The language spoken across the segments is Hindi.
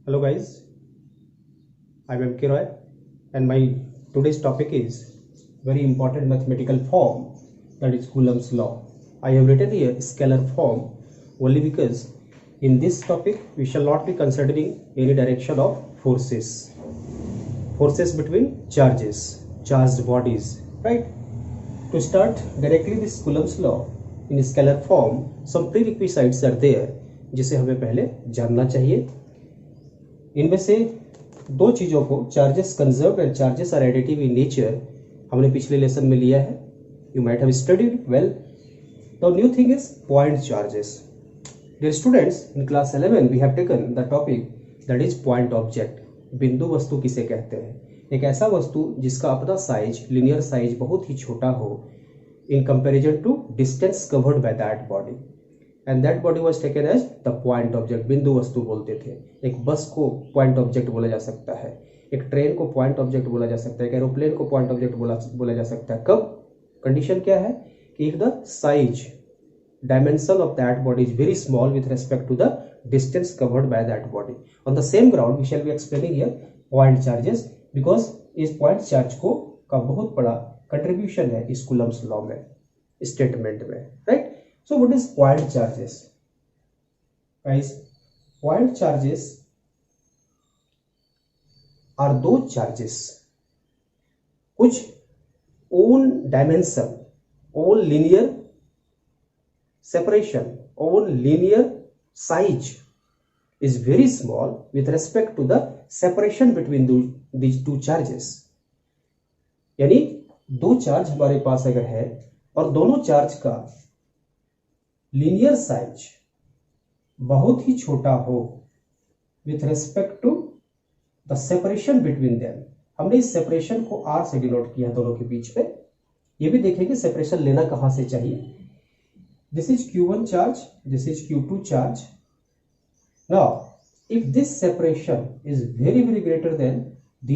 Hello guys, I'm M.K. Roy and my today's topic is very important mathematical form, that is Coulomb's law. I have written here scalar form only because in this topic we shall not be considering any direction of forces between charged bodies, right? To start directly this Coulomb's law in scalar form, some prerequisites are there जिसे हमें पहले जानना चाहिए. इनमें से दो चीजों को, charges conserved and charges are additive in nature, हमने पिछले लेसन में लिया है. You might have studied well. The new thing is point charges. Dear students, in class 11 we have taken the topic that is point object. बिंदु वस्तु किसे कहते हैं? एक ऐसा वस्तु जिसका अपना साइज, लिनियर साइज बहुत ही छोटा हो in comparison to distance covered by that body, and that body was taken as the point object. बिंदु वस्तु बोलते थे. एक बस को पॉइंट ऑब्जेक्ट बोला जा सकता है, एक ट्रेन को पॉइंट ऑब्जेक्ट बोला जा सकता है, एक एरोप्लेन को पॉइंट ऑब्जेक्ट बोला जा सकता है. कब? कंडीशन क्या है कि if the size, dimension of that body is very small with respect to the distance covered by that body. On the same ground we shall be explaining here point charges, because इस पॉइंट चार्ज को का बहुत बड़ा कंट्रीब्यूशन है इस कूलम्स लॉ में, स्टेटमेंट में, right? So what is point charges? Guys, point charges are those charges which own dimension, own linear separation, own linear size is very small with respect to the separation between these two charges. यानी दो चार्ज हमारे पास अगर है और दोनों चार्ज का लीनियर साइज बहुत ही छोटा हो with respect to the separation between them. हमने इस सेपरेशन को आर से डिनोट किया दोनों के बीच में. ये भी देखेंगे सेपरेशन लेना कहां से चाहिए. This is Q1 charge, this is Q2 charge. Now if this separation is very very greater than the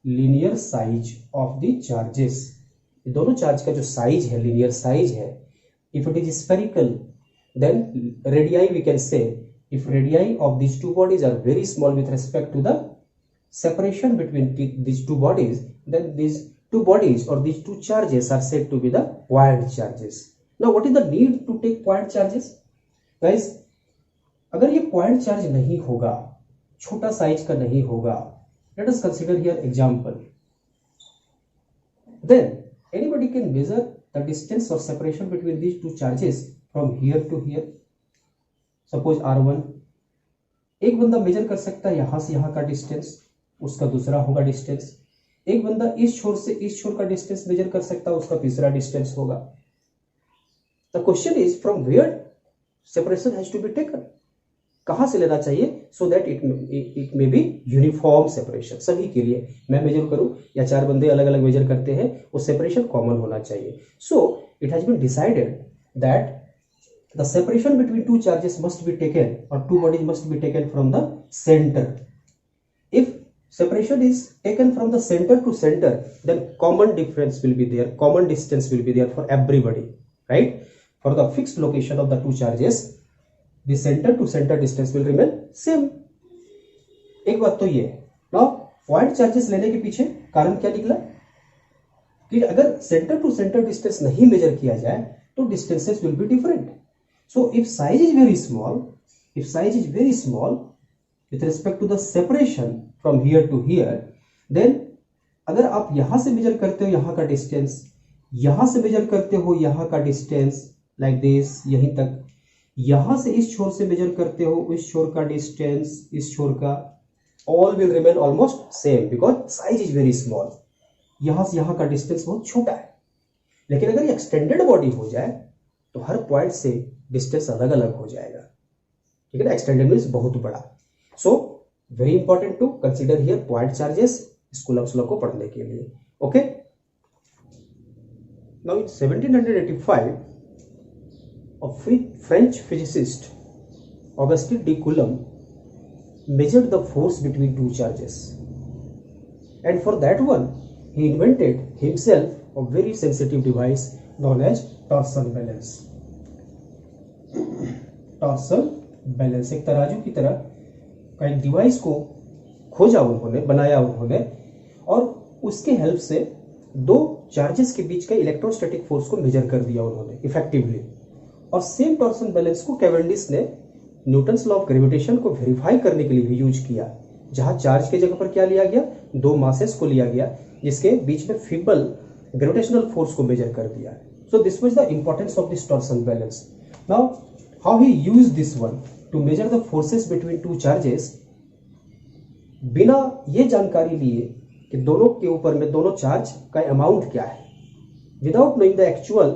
linear size of the charges, दोनों चार्ज का जो साइज है, लीनियर साइज है, if it is spherical, then radii we can say, if radii of these two bodies are very small with respect to the separation between these two bodies, then these two bodies or these two charges are said to be the point charges. Now what is the need to take point charges? Guys, अगर ये point charge नहीं होगा, छोटा साइज का नहीं होगा, let us consider here example. Then anybody can measure the distance or separation between these two charges from here to here. Suppose R1, एक बंदा मेजर कर सकता है यहां से यहां का डिस्टेंस, उसका दूसरा होगा डिस्टेंस. एक बंदा इस छोर से इस छोर का डिस्टेंस मेजर कर सकता है, उसका तीसरा डिस्टेंस होगा. The question is from where separation has to be taken. कहां से लेना चाहिए so that it may be uniform separation. सभी के लिए मैं मेजर करूं या चार बंदे अलग अलग मेजर करते हैं, वो सेपरेशन कॉमन होना चाहिए. So it has been decided that the separation between two charges must be taken और two bodies must be taken from the centre. If separation is taken from the center to center, then common difference will be there, common distance will be there for everybody, right? For the fixed location of the two charges, the center to center distance will remain same. एक बात तो ये है. Now point charges लेने के पीछे कारण क्या निकला कि अगर center to center distance नहीं मेजर किया जाए तो distances will be different. So if size is very small with respect to the separation from here to here, then अगर आप यहां से मेजर करते हो यहां का डिस्टेंस, यहां से मेजर करते हो यहां का डिस्टेंस लाइक दिस यहीं तक, यहां से इस छोर से मेजर करते हो इस छोर का डिस्टेंस, इस छोर का, all will remain almost same because size is very small. यहां से यहां का डिस्टेंस बहुत छोटा है. लेकिन अगर ये एक्सटेंडेड बॉडी हो जाए तो हर पॉइंट से डिस्टेंस अलग अलग हो जाएगा. ठीक है ना? एक्सटेंडेड मींस बहुत बड़ा. So very important to consider here point charges इस कूलम्स लॉ को पढ़ने के लिए. Okay, now in 1785 a French physicist Auguste de Coulomb measured the force between two charges, and for that one he invented himself a very sensitive device known as torsion balance. Torsion balance, एक तराजू की तरह का एक डिवाइस को खोजा उन्होंने, बनाया उन्होंने, और उसके हेल्प से दो चार्जेस के बीच का इलेक्ट्रोस्टैटिक फोर्स को मेजर कर दिया उन्होंने इफेक्टिवली। और सेम टॉर्सन बैलेंस को कैवेंडिश ने न्यूटन्स लॉ ऑफ ग्रेविटेशन को वेरीफाई करने के लिए भी यूज किया, जहां चार्ज के जगह पर क्या लिया गया, दो मासेस को लिया गया जिसके बीच में फीबल ग्रेविटेशनल फोर्स को मेजर कर दिया। So this was the importance of this torsion balance. Now how he used this one two measure the forces between two charges, बिना ये जानकारी लिए कि दोनों के ऊपर में दोनों चार्ज का अमाउंट क्या है, without knowing the actual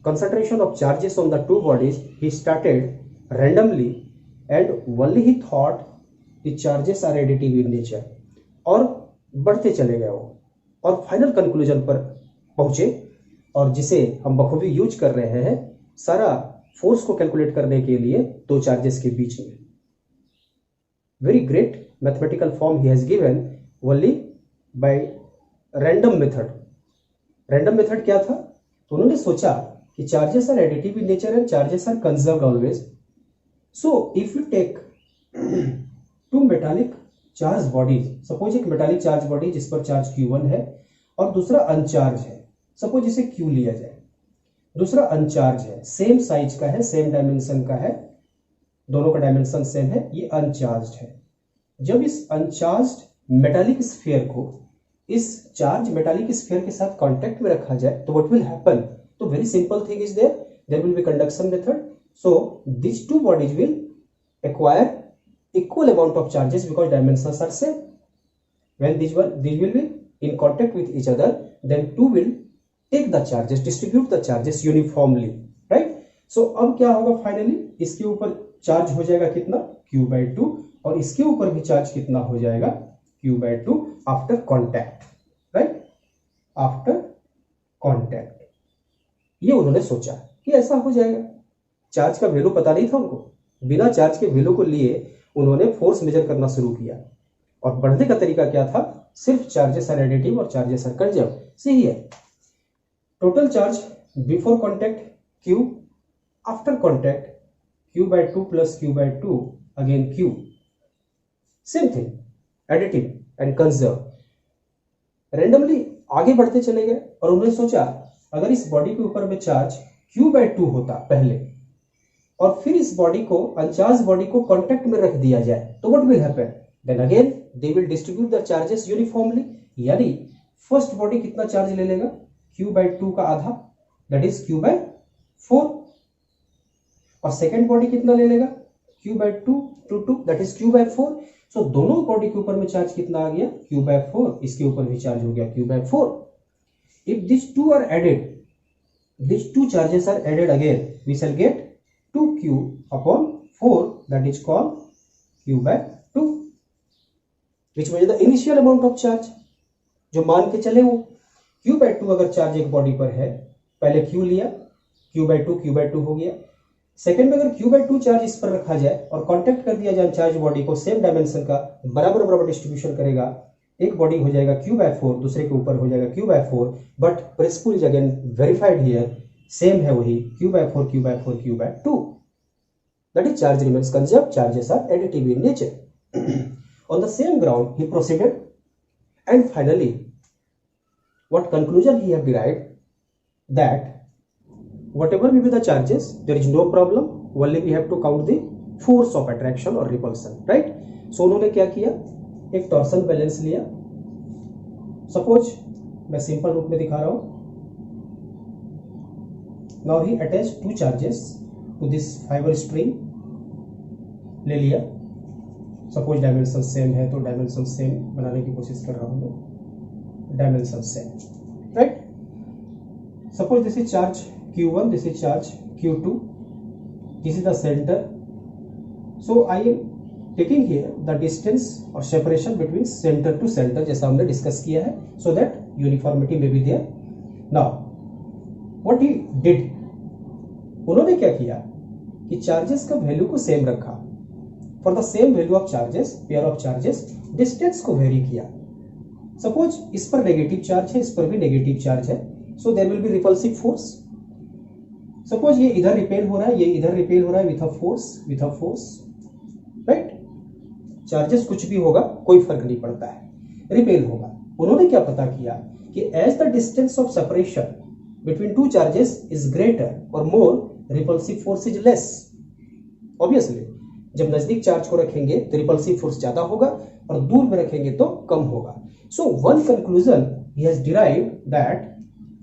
concentration of charges on the two bodies, he started randomly and only he thought the charges are additive in nature, और बढ़ते चले गए वो और फाइनल कंक्लूजन पर पहुंचे, और जिसे हम बखूबी यूज कर रहे हैं सारा फोर्स को कैलकुलेट करने के लिए दो चार्जेस के बीच में। Very great mathematical form he has given only by random method. Random method क्या था, तो उन्होंने सोचा कि charges are additive in nature and charges are conserved always. So if you take two metallic charge bodies, suppose एक मेटालिक चार्ज बॉडी जिस पर चार्ज Q1 है और दूसरा अनचार्ज है, सपोज इसे Q लिया जाए, दूसरा अनचार्ज है, सेम साइज का है, सेम डायमेंशन का है, दोनों का डायमेंशन सेम है, ये अनचार्ज है। जब इस अनचार्ज मेटालिक स्फीयर को इस चार्ज मेटालिक स्फीयर के साथ कांटेक्ट में रखा जाए तो व्हाट विल हैपन, तो very simple thing is there will be conduction method, so these two bodies will acquire equal amount of charges because dimensions are same. When these will be in contact with each other, then two will take the charges, distribute the charges uniformly, right? So अब क्या होगा, फाइनली इसके ऊपर चार्ज हो जाएगा कितना, Q/2, और इसके ऊपर भी चार्ज कितना हो जाएगा, Q/2 after contact, right, after contact. ये उन्होंने सोचा कि ऐसा हो जाएगा। चार्ज का वैल्यू पता नहीं था उनको, बिना चार्ज के वैल्यू को लिए उन्होंने फोर्स मेजर करना शुरू किया, और बढ़ने का तरीका क्या था, सिर्फ चार्जेस आर एडिटिव और चार्जेस आर कंजर्व्ड, सही है। Total charge before contact Q, after contact Q/2 plus Q/2 again Q, same thing, additive and conserve. Randomly आगे बढ़ते चले गए और उन्होंने सोचा अगर इस बॉडी के ऊपर में चार्ज Q/2 होता पहले, और फिर इस बॉडी को अनचार्ज बॉडी को कांटेक्ट में रख दिया जाए, तो what will happen, then again they will distribute the charges uniformly. यानी फर्स्ट बॉडी कितना चार्ज ले लेगा, Q/2 का आधा, दैट इज Q/4, और सेकेंड बॉडी कितना ले लेगा, Q/2 to 2, that is Q/4। सो दोनों बॉडी के ऊपर में चार्ज कितना आ गया, Q/4, इसके ऊपर भी चार्ज हो गया Q/4। If these two are added, these two charges are added again, we shall get 2Q upon 4, that is called Q/2, which means the initial amount of charge। जो मान के चले वो Q/2 अगर चार्ज एक बॉडी पर है, पहले Q लिया, Q/2 हो गया, सेकेंड में अगर Q/2 चार्ज इस पर रखा जाए और कांटेक्ट कर दिया जाए चार्ज बॉडी को, सेम डायमेंशन का बराबर डिस्ट्रीब्यूशन करेगा, एक बॉडी हो जाएगा Q/4, दूसरे के ऊपर हो जाएगा Q/4, but principle is again verified here, same है वही Q/4, that is charge remains conserved, charges are additive in nature. On the same ground he proceeded and finally what conclusion he have derived, that whatever may be the charges, there is no problem, only we have to count the force of attraction or repulsion, right? So उन्होंने क्या किया, एक टॉर्सन बैलेंस लिया, सपोज मैं सिंपल रूप में दिखा रहा हूं। Now he attach two charges to this fiber string, ले लिया, सपोज डायमेंशन सेम है तो डायमेंशन सेम बनाने की कोशिश कर रहा हूं मैं, dimension same, right. Suppose this is charge Q1, this is charge Q2, this is the center, so I am taking here the distance or separation between center to center, जैसा हमने डिस्कस किया है, so that uniformity may be there. Now what he did, उन्होंने क्या किया कि चार्जेस का वैल्यू को सेम रखा, for the same value of charges, pair of charges, distance को वेरी किया। सपोज इस पर नेगेटिव चार्ज है, इस पर भी नेगेटिव चार्ज है, so there will be repulsive force. Suppose ये इधर रिपेल हो रहा है, ये इधर रिपेल हो रहा है with a force, right. Charges कुछ भी होगा कोई फर्क नहीं पड़ता है, रिपेल होगा। उन्होंने क्या पता किया कि as the distance of separation between two charges is greater और more repulsive force is less. Obviously जब नजदीक चार्ज को रखेंगे तो रिपल्सिव फोर्स ज्यादा होगा और दूर में रखेंगे तो कम होगा। So one conclusion he has derived that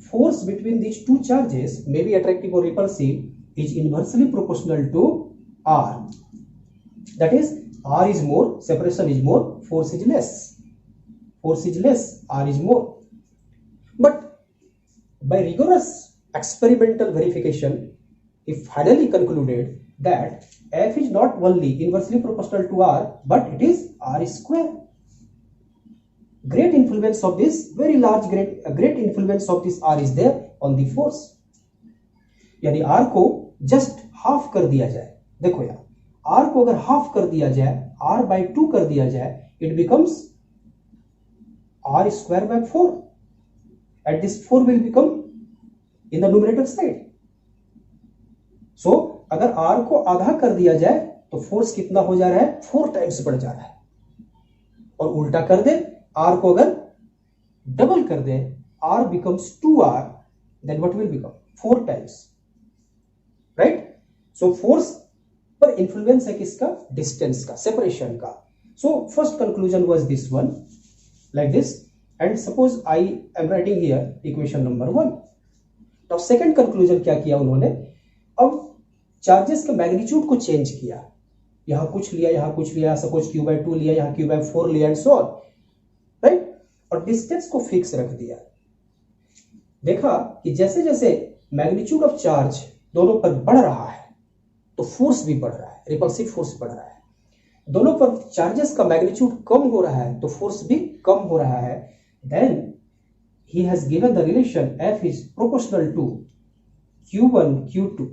force between these two charges may be attractive or repulsive is inversely proportional to R. That is, R is more, separation is more, force is less. Force is less, R is more. But by rigorous experimental verification, it finally concluded that F is not only inversely proportional to R, but it is R square. Great influence of this, very large great influence of this R is there on the force. यानी R को जस्ट हाफ कर दिया जाए, देखो यार R को अगर हाफ कर दिया जाए, R by 2 कर दिया जाए, it becomes R square by 4 and this 4 will become in the numerator side. So अगर R को आधा कर दिया जाए तो फोर्स कितना हो जा रहा है, 4 टाइम्स बढ़ जा रहा है। और उल्टा कर दे, R को अगर डबल कर दे, R becomes 2R, then what will become 4 times, right? So force पर influence है किसका, distance का, separation का। So first conclusion was this one, like this, and suppose I am writing here equation number 1. Now second conclusion क्या किया उन्होंने, अब चार्जेस का मैग्नीट्यूड को चेंज किया, यहां कुछ लिया, यहां कुछ लिया, सपोज q/2 लिया, यहां q/4 लिया एंड सो ऑन, राइट? और डिस्टेंस को फिक्स रख दिया। देखा कि जैसे जैसे मैग्नीट्यूड ऑफ चार्ज दोनों पर बढ़ रहा है तो फोर्स भी बढ़ रहा है, रिपल्सिव फोर्स बढ़ रहा है। दोनों पर चार्जेस का मैग्नीट्यूड कम हो रहा है तो फोर्स भी कम हो रहा है। Then he has given the relation F is proportional to q1 q2,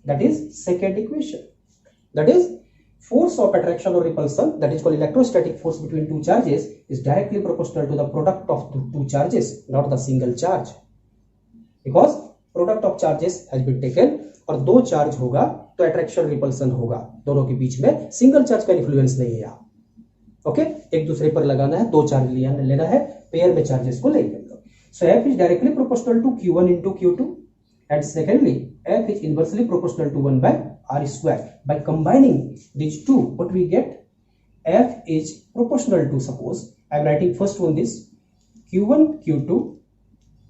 that is second equation, that is force of attraction or repulsion, that is called electrostatic force between two charges, is directly proportional to the product of the two charges, not the single charge, because product of charges has been taken और दो चार्ज होगा तो अट्रैक्शन रिपल्सन होगा दोनों के बीच में, सिंगल चार्ज का इन्फ्लुएंस नहीं है यहाँ। ओके, एक दूसरे पर लगाना है, दो चार्ज लेना है, पेयर में चार्जेस को लेंगे। सो F is directly proportional to q1 into q2 and secondly F is inversely proportional to 1 by R square. By combining these two, what we get, F is proportional to, suppose I am writing first one this q1 q2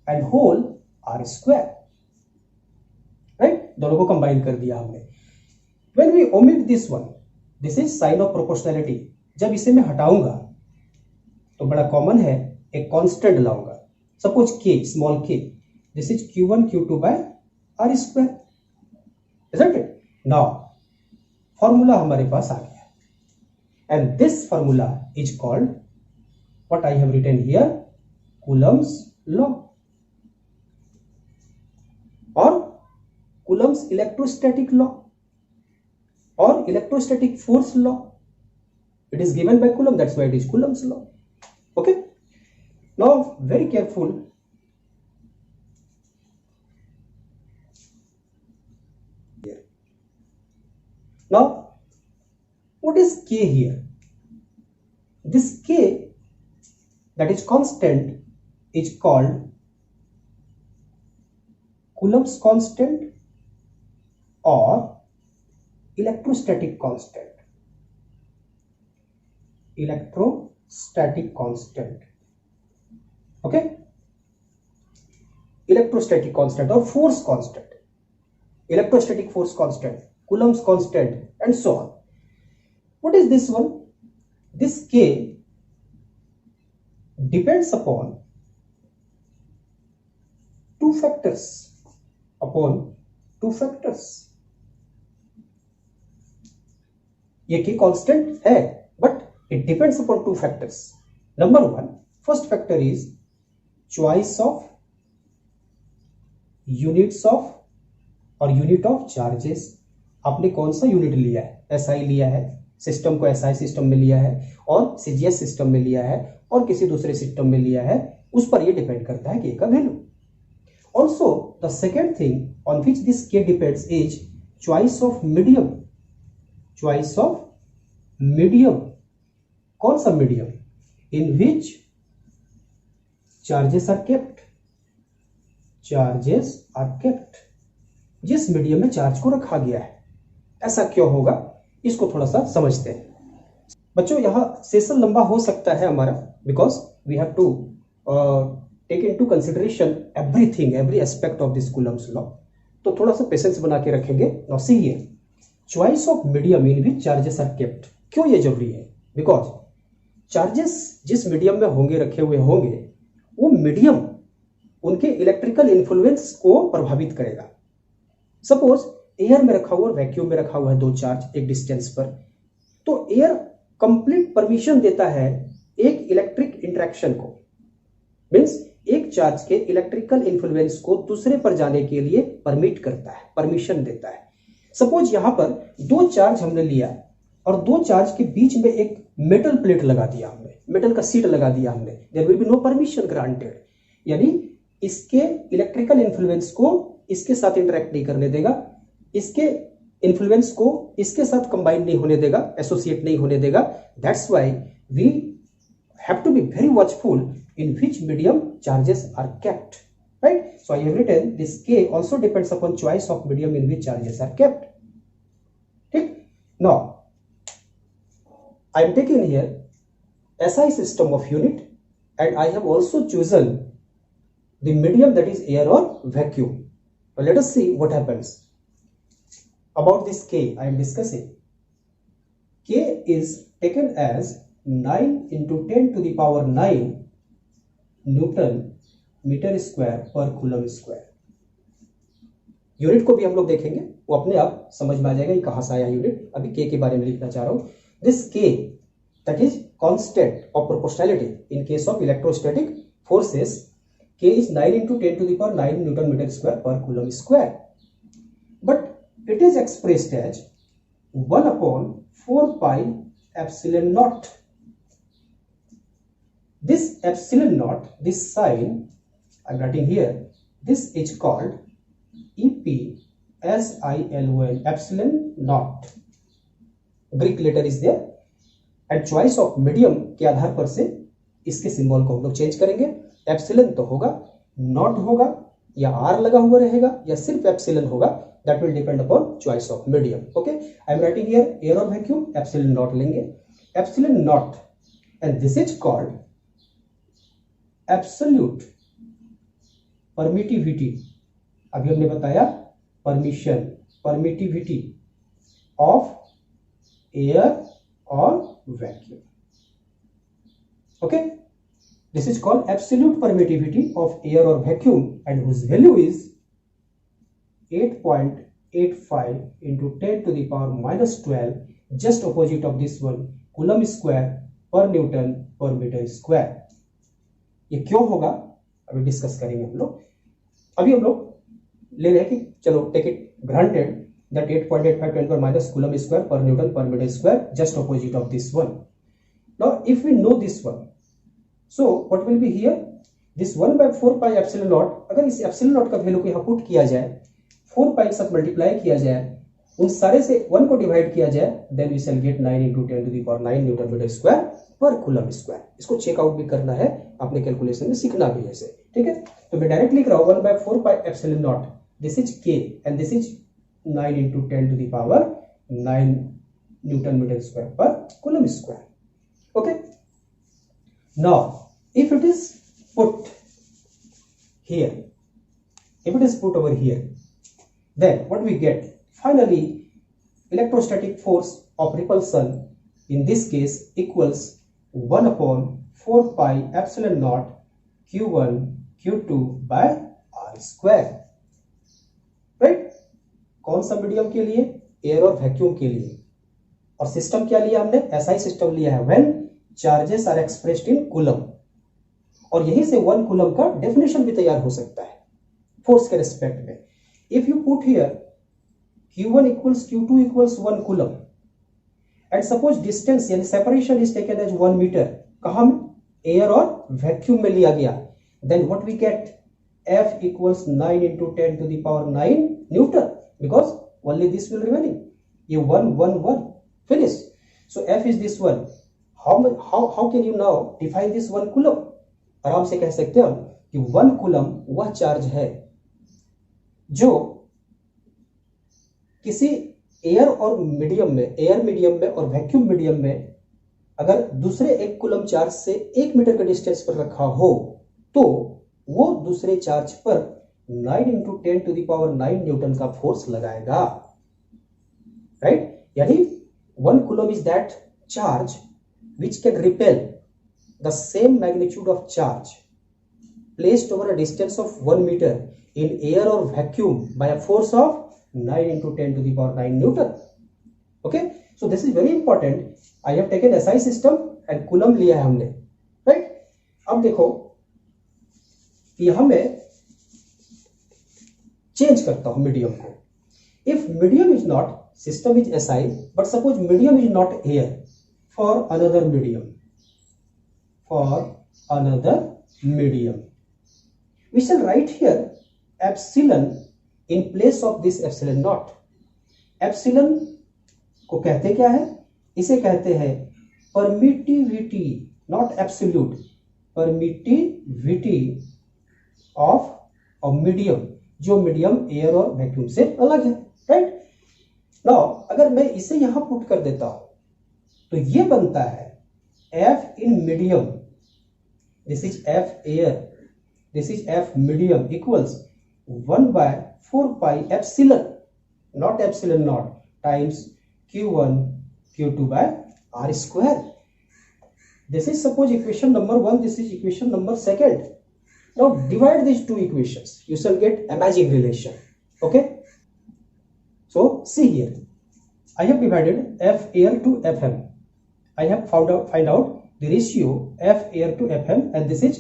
and whole R square, right? दोनों को कंबाइन कर दिया हमने। When we omit this one, this is sign of proportionality. जब इसे मैं हटाऊंगा तो बड़ा कॉमन है, एक कांस्टेंट लाऊंगा, suppose k, small k, this is q1 q2 by R square, isn't it? Now formula हमारे पास आ गया and this formula is called what I have written here, Coulomb's law or Coulomb's electrostatic law or electrostatic force law. It is given by Coulomb, that's why it is Coulomb's law. Okay, now very careful. Now what is k here? This k that is constant is called Coulomb's constant or electrostatic constant. Electrostatic constant. Okay, electrostatic constant or force constant, electrostatic force constant, Coulomb's constant and so on. What is this one? This k depends upon two factors, ये k constant है but it depends upon two factors. Number one, first factor is choice of units of और यूनिट ऑफ चार्जेस। आपने कौन सा यूनिट लिया है, SI लिया है, सिस्टम को SI सिस्टम में लिया है और CGS सिस्टम में लिया है और किसी दूसरे सिस्टम में लिया है, उस पर ये डिपेंड करता है k का value. Also the second thing on which this k depends is choice of medium कौन सा medium? In which charges are kept, charges are kept, जिस मीडियम में चार्ज को रखा गया है। ऐसा क्यों होगा, इसको थोड़ा सा समझते हैं बच्चों। यहां सेशन लंबा हो सकता है हमारा, because we have to take into consideration everything, every aspect of this Coulomb's law. तो थोड़ा सा पेशेंस बना के रखेंगे। Now see here, choice of medium in which charges are kept. क्यों ये जरूरी है? बिकॉज चार्जेस जिस मीडियम में होंगे, रखे हुए होंगे, वो मीडियम उनके इलेक्ट्रिकल इन्फ्लुएंस को प्रभावित करेगा। सपोज एयर में रखा हुआ और वैक्यूम में रखा हुआ है दो चार्ज एक डिस्टेंस पर, तो एयर कंप्लीट परमिशन देता है एक इलेक्ट्रिक इंटरेक्शन को, मींस एक चार्ज के इलेक्ट्रिकल इन्फ्लुएंस को दूसरे पर जाने के लिए परमिट करता है, परमिशन देता है। सपोज यहां पर दो चार्ज हमने लिया और दो चार्ज के बीच में एक मेटल प्लेट लगा दिया हमने, मेटल का सीट लगा दिया हमने, there will be no permission granted, यानी इसके इलेक्ट्रिकल इन्फ्लुएंस को इसके साथ इंटरेक्ट नहीं करने देगा, इसके इन्फ्लुएंस को इसके साथ कंबाइन नहीं होने देगा, एसोसिएट नहीं होने देगा। That's why we have to be very watchful in which medium charges are kept, right? So I have written this K also depends upon choice of medium in which charges are kept. ठीक? Now I am taking here SI system of unit and I have also chosen the medium that is air or vacuum. Now let us see what happens. About this K I am discussing. K is taken as 9 into 10 to the power 9 newton metre square पर कूलम स्क्वायर। यूनिट को भी हम लोग देखेंगे, वो अपने आप समझ में आ जाएगा ये कहां से आया यूनिट। अभी के के बारे में लिखना चाह रहा हूं। This K that is constant of proportionality in case of electrostatic forces. K is 9 into 10 to the power 9 newton metre square पर coulomb square, but it is expressed as 1/4 pi epsilon naught. This epsilon naught, this sign I am writing here, this is called EPSILON, epsilon naught. Greek letter is there and choice of medium के आधार पर से इसके सिंबल को हम लोग चेंज करेंगे। एप्सिलन तो होगा, नॉट होगा, या आर लगा हुआ रहेगा, या सिर्फ एप्सिलन होगा, that will depend upon choice of medium. Okay, I am writing here air or vacuum, epsilon naught लेंगे, epsilon naught, and this is called absolute permittivity. अभी हमने बताया परमिशन, परमिटिविटी ऑफ एयर और vacuum. Okay, this is called absolute permittivity of air और vacuum and whose value is 8.85 into 10 to the power minus 12, just opposite of this one, coulomb square पर न्यूटन पर मीटर स्क्वायर। ये क्यों होगा अभी डिस्कस करेंगे हम लोग। अभी हम लोग ले रहे हैं कि चलो टेक इट ग्रांटेड दैट 8.85 10 पर माइनस कूलम स्क्वायर पर न्यूटन पर metre square just opposite of this one. Now if we know this one, so what will be here, this 1/4 pi epsilon naught. अगर इस एप्सिलॉन नॉट का वैल्यू को यहां पुट किया जाए, 4 पाई के साथ मल्टीप्लाई किया जाए, उन सारे से 1 को डिवाइड किया जाए, then we shall get 9 into 10 to the power 9 newton metre square पर कूलम स्क्वायर। इसको चेकआउट भी करना है, आपने कैलकुलेशन में सीखना भी है इसे, ठीक है। तो मैं डायरेक्ट लिख रहा हूं 1/4 pi epsilon naught, this is K and this is 9 into 10 to the power 9 newton metre square पर coulomb square. Okay, now if it is put here, if it is put over here, then what we get finally, electrostatic force of repulsion in this case equals 1/4 pi epsilon naught q1 q2 by r square, right? कौन सा मीडियम के लिए? एयर और वैक्यूम के लिए। और सिस्टम क्या लिया हमने? एसआई सिस्टम लिया है, when charges are expressed in coulomb. और यहीं से 1 कूलम का डेफिनेशन भी तैयार हो सकता है फोर्स के रेस्पेक्ट में। If you put here q1 equals q2 equals 1 coulomb and suppose distance यानी separation is taken as 1 metre, कहां में? एयर और वैक्यूम में लिया गया, then what we get, F equals 9 into 10 to the power 9 newton, because only this will remaining, ये 1 1 1 finish. So F is this one, how can you now define this 1 coulomb? आराम से कह सकते हैं हम कि 1 कूलम वह चार्ज है जो किसी एयर मीडियम में और वैक्यूम मीडियम में अगर दूसरे 1 कूलम चार्ज से 1 मीटर के डिस्टेंस पर रखा हो तो वो दूसरे चार्ज पर 9 × 10⁹ न्यूटन का फोर्स लगाएगा, राइट? यानी 1 coulomb is that charge which can repel the same magnitude of charge placed over a distance of 1 meter in air or vacuum by a force of 9 × 10⁹ Newton. Okay, so this is very important. I have taken SI system and coulomb लिया है हमने, right? अब देखो यहां मैं चेंज करता हूं मीडियम को. If medium is not, system is SI, but suppose medium is not air, for another medium, we shall write here epsilon in place of this epsilon naught. epsilon को कहते क्या है? इसे कहते हैं permittivity, not absolute, permittivity of a medium, जो मीडियम एयर और वैक्यूम से अलग है, राइट? नाउ अगर मैं इसे यहां पुट कर देता हूं तो ये बनता है F in medium, this is F air, this is F medium equals 1/4 pi epsilon, not epsilon naught, times Q1 Q2 by R square. This is suppose equation number 1, this is equation number 2. Now divide these two equations, you shall get amazing relation. Okay, so see here, I have divided F air to Fm. I have find out the ratio F air to Fm, and this is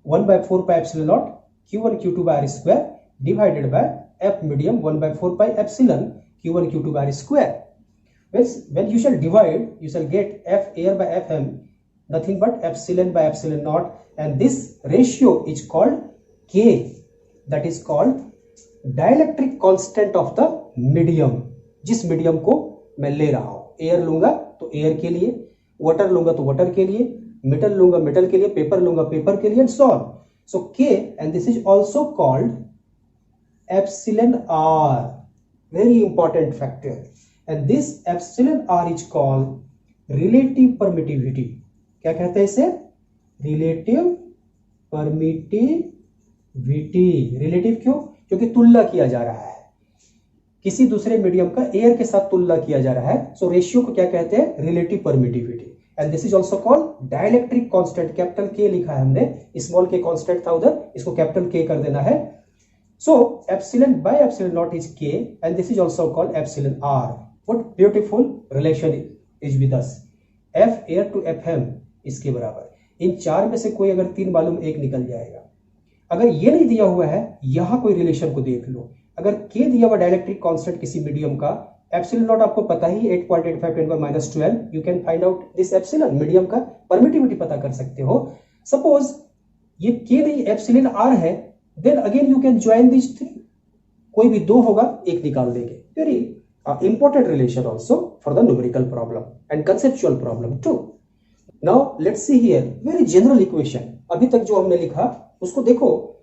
1/4 pi epsilon naught Q1 Q2 by R square divided by F medium 1/4 pi epsilon Q1 Q2 by R square. When you shall divide, you shall get F air by Fm, nothing but epsilon by epsilon naught, and this ratio is called K, that is called dielectric constant of the medium. जिस मीडियम को मैं ले रहा हूं, एयर लूंगा तो एयर के लिए, वाटर लूंगा तो वाटर के लिए, मेटल लूंगा मेटल के लिए, पेपर लूंगा पेपर के लिए, and so on. So K, and this is also called epsilon R, very important factor, and this epsilon R is called relative permittivity. क्या कहते हैं इसे? Relative permittivity. रिलेटिव क्यों? क्योंकि तुलना किया जा रहा है, किसी दूसरे मीडियम का एयर के साथ तुलना किया जा रहा है. सो रेशियो को क्या कहते हैं? Relative permittivity. And this is also called dielectric constant. Capital के लिखा है हमने, स्मॉल के कांस्टेंट था उधर, इसको कैपिटल के कर देना है. So epsilon by epsilon naught is K, and this is also called epsilon R. What beautiful relation is with us. F air to Fm इसके बराबर. इन चार में से कोई अगर 3 मालूम, एक निकल जाएगा. अगर ये नहीं दिया हुआ है, यहां कोई रिलेशन को देख लो. अगर K दिया हुआ डाइलेक्ट्रिक कांस्टेंट किसी मीडियम का, एप्सिलॉन नॉट आपको पता ही 8.85 10 - 12, you can find out this epsilon. Medium का परमिटिविटी पता कर सकते हो. सपोज ये K नहीं एप्सिलॉन R है, then again you can join this 3. कोई भी 2 होगा, एक निकाल देंगे. Very important relation also for the numerical problem and conceptual problem too. Now let's see here very general equation. अभी तक जो हमने लिखा उसको देखो.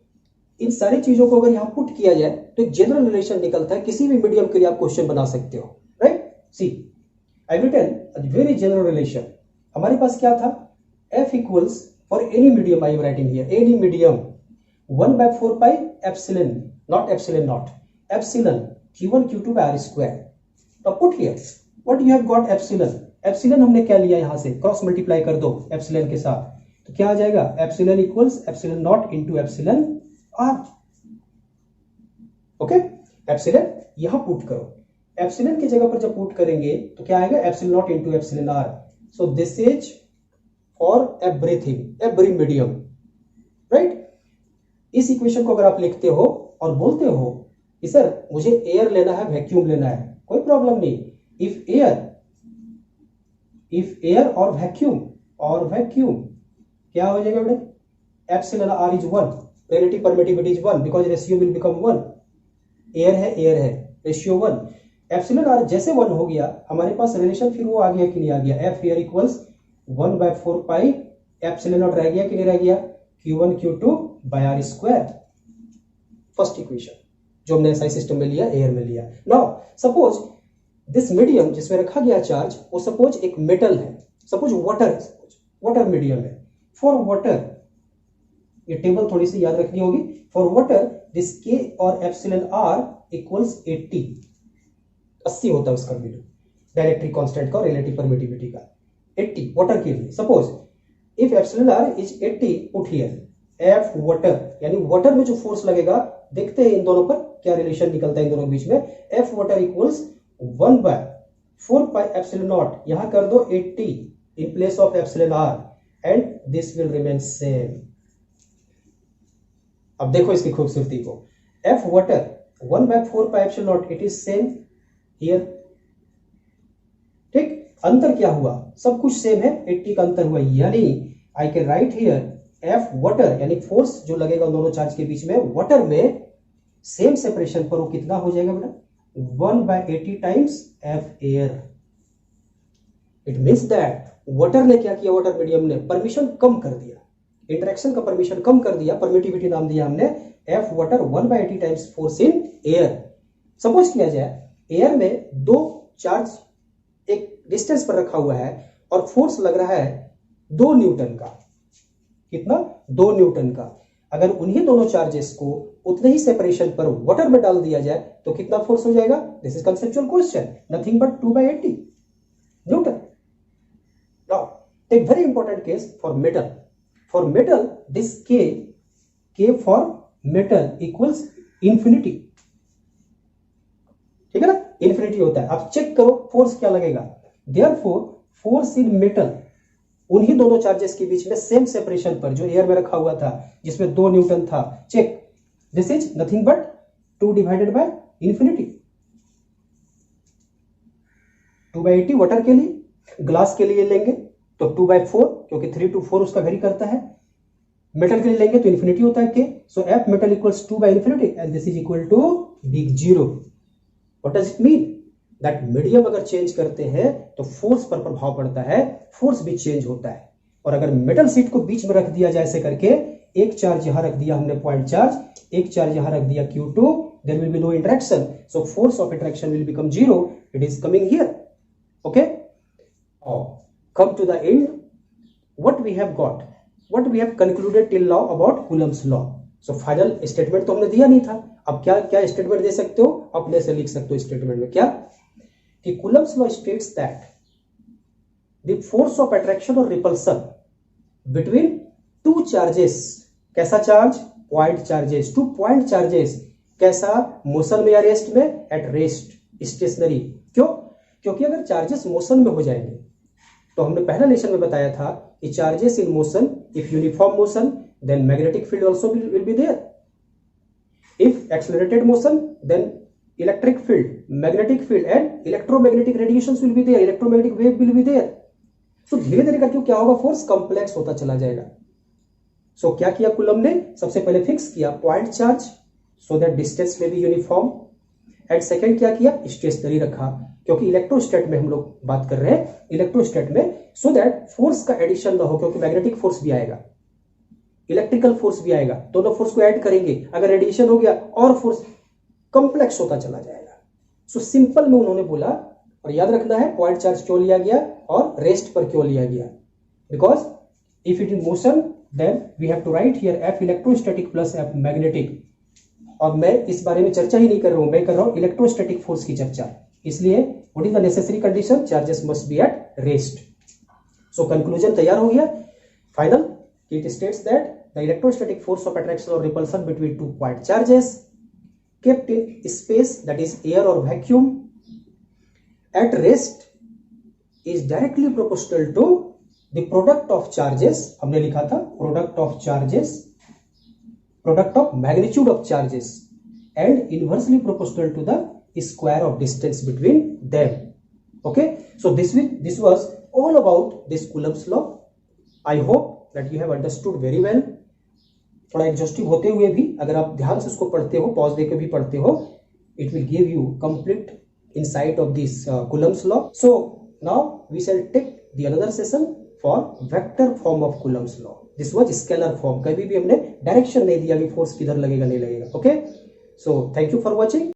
इन सारी चीजों को अगर यहां पुट किया जाए तो एक जनरल रिलेशन निकलता है. किसी भी मीडियम के लिए आप क्वेश्चन बना सकते हो, right? See, I will tell a very general relation. हमारे पास क्या था? F equals for any medium, I am writing here any medium 1/4 pi epsilon, not epsilon naught, epsilon Q1 Q2 by R square. Now put here what you have got epsilon. Epsilon हमने क्या लिया? यहां से क्रॉस मल्टीप्लाई कर दो एप्सिलॉन के साथ, तो क्या आ जाएगा? Epsilon equals epsilon not into epsilon R. Okay, epsilon यहां पुट करो. एप्सिलॉन की जगह पर जब पुट करेंगे तो क्या आएगा? Epsilon not into epsilon R. So this is for everything, every medium, right? इस इक्वेशन को अगर आप लिखते हो और बोलते हो कि सर मुझे एयर लेना है, वैक्यूम लेना है, कोई प्रॉब्लम नहीं. इफ एयर और वैक्यूम क्या हो जाएगा बेटे? Epsilon R is 1, relative permittivity is 1 because ratio will become 1. Air है, रेशियो 1. एप्सिलॉन R जैसे 1 हो गया, हमारे पास रिलेशन फिर वो आ गया कि नहीं आ गया? F air equals 1/4 pi epsilon naught रह गया कि नहीं रह गया, Q1 Q2 by R square. First equation जो हमने एसआई सिस्टम में लिया, एयर में लिया। नाउ सपोज दिस मीडियम जिसमें रखा गया चार्ज वो सपोज एक मेटल है, सपोज वाटर है, सपोज वाटर मीडियम है। फॉर वाटर, ये टेबल थोड़ी सी याद रखनी होगी। फॉर वाटर दिस के और एप्सिलॉन आर इक्वल्स 80 होता है उसका वैल्यू, डायरेक्ट्रिक कांस्टेंट का और रिलेटिव परमिटिविटी का 80 वाटर के लिए। Suppose if epsilon R is 80 put here, F water यानी वाटर में जो फोर्स लगेगा, देखते हैं इन दोनों पर क्या रिलेशन निकलता है इन दोनों के बीच में। F water equals 1/4 pi epsilon naught, यहां कर दो 80 in place of epsilon R and this will remain same. अब देखो इसकी खूबसूरती को, F water 1/4 pi epsilon naught, it is same here. ठीक, अंतर क्या हुआ, सब कुछ सेम है, 80 का अंतर हुआ, यानी I can write here F water यानी फोर्स जो लगेगा दोनों चार्ज के बीच में, वाटर में सेम सेपरेशन पर वो कितना हो जाएगा बेटा, 1/80 times F air. It means that water ने क्या किया, वाटर मीडियम ने परमिशन कम कर दिया, इंटरेक्शन का परमिशन कम कर दिया, परमिटिविटी नाम दिया हमने F water 1/80 times force in air. Suppose किया जाए एयर में दो चार्ज एक डिस्टेंस पर रखा हुआ है और फोर्स लग रहा है 2 न्यूटन का, कितना, 2 न्यूटन का। अगर उन्हीं दोनों चार्जेस को उतने ही सेपरेशन पर वाटर में डाल दिया जाए तो कितना फोर्स हो जाएगा, this is conceptual question, nothing but 2/80 newton. Now take very important case for metal. For metal this K for metal equals infinity, ठीक है ना, इंफिनिटी होता है। अब चेक करो फोर्स क्या लगेगा, देयरफॉर फोर्स इन मेटल उन्हीं दोनों चार्जेस के बीच में सेम सेपरेशन पर जो एयर में रखा हुआ था जिसमें 2 न्यूटन था, check, this is nothing but 2 divided by infinity. 2/80 water के लिए, ग्लास के लिए लेंगे तो 2/4 क्योंकि 3 to 4 उसका वेरी करता है। मेटल के लिए लेंगे तो इंफिनिटी होता है के, सो एफ मेटल इक्वल्स 2/इंफिनिटी and this is equal to big zero. What does it mean, that medium अगर चेंज करते हैं तो फोर्स पर प्रभाव पड़ता है, फोर्स भी चेंज होता है। और अगर मेटल सीट को बीच में रख दिया जाए ऐसे करके, एक चार्ज यहां रख दिया हमने पॉइंट चार्ज, एक चार्ज यहां रख दिया Q2, there will be no interaction, so force of interaction will become 0, it is coming here. Okay, come to the end, what we have got, what we have concluded till now about Coulomb's law. So final statement तो हमने दिया नहीं था, अब क्या क्या स्टेटमेंट दे सकते हो, अपने से लिख सकते हो स्टेटमेंट में क्या, कि Coulomb's law states that the force of attraction और रिपल्सन बिटवीन टू चार्जेस, कैसा charge, point charges, to point charges, कैसा, मोशन में या रेस्ट में, एट रेस्ट, स्टेशनरी। क्यों, क्योंकि अगर चार्जेस मोशन में हो जाएंगे तो हमने पहला लेसन में बताया था कि charges in motion, if uniform motion then magnetic field also will be there, if accelerated motion then electric field, magnetic field and electromagnetic radiations will be there, electromagnetic wave will be there. So धीरे धीरे करके क्या होगा, फोर्स कॉम्प्लेक्स होता चला जाएगा। सो क्या किया कूलम ने, सबसे पहले फिक्स किया point charge so that distance में भी यूनिफॉर्म, एंड सेकंड क्या किया, स्टेशनरी रखा, क्योंकि इलेक्ट्रोस्टैट में हम लोग बात कर रहे हैं, इलेक्ट्रोस्टैट में, सो दैट फोर्स का एडिशन ना हो, क्योंकि मैग्नेटिक फोर्स भी आएगा, इलेक्ट्रिकल फोर्स भी आएगा, दोनों फोर्स को ऐड करेंगे, अगर एडिशन हो गया और फोर्स कॉम्प्लेक्स होता चला जाएगा। सो सिंपल में उन्होंने बोला, और याद रखना है पॉइंट चार्ज क्यों लिया गया और रेस्ट पर क्यों लिया गया, because if it is motion then we have to write here F electrostatic plus F magnetic. और मैं इस बारे में चर्चा ही नहीं कर रहा हूं, मैं कर रहा हूं इलेक्ट्रोस्टैटिक फोर्स की चर्चा, इसलिए what is the necessary condition, charges must be at rest. So conclusion तैयार हो गया final, it states that the electrostatic force of attraction और repulsion between two point charges kept in space, that is air or vacuum, at rest is directly proportional to the product of charges, हमने लिखा था product of charges, product of magnitude of charges, and inversely proportional to the square of distance between them. Okay, so this was all about this Coulomb's law. I hope that you have understood very well. थोड़ा एग्जॉस्टिव होते हुए भी अगर आप ध्यान से उसको पढ़ते हो, पॉज देकर भी पढ़ते हो, it will give you complete insight of this Coulomb's law. So now we shall take the another session for vector form of Coulomb's law, this was scalar form, कभी भी हमने डायरेक्शन नहीं दिया कि फोर्स किधर लगेगा नहीं लगेगा। Okay, so thank you for watching.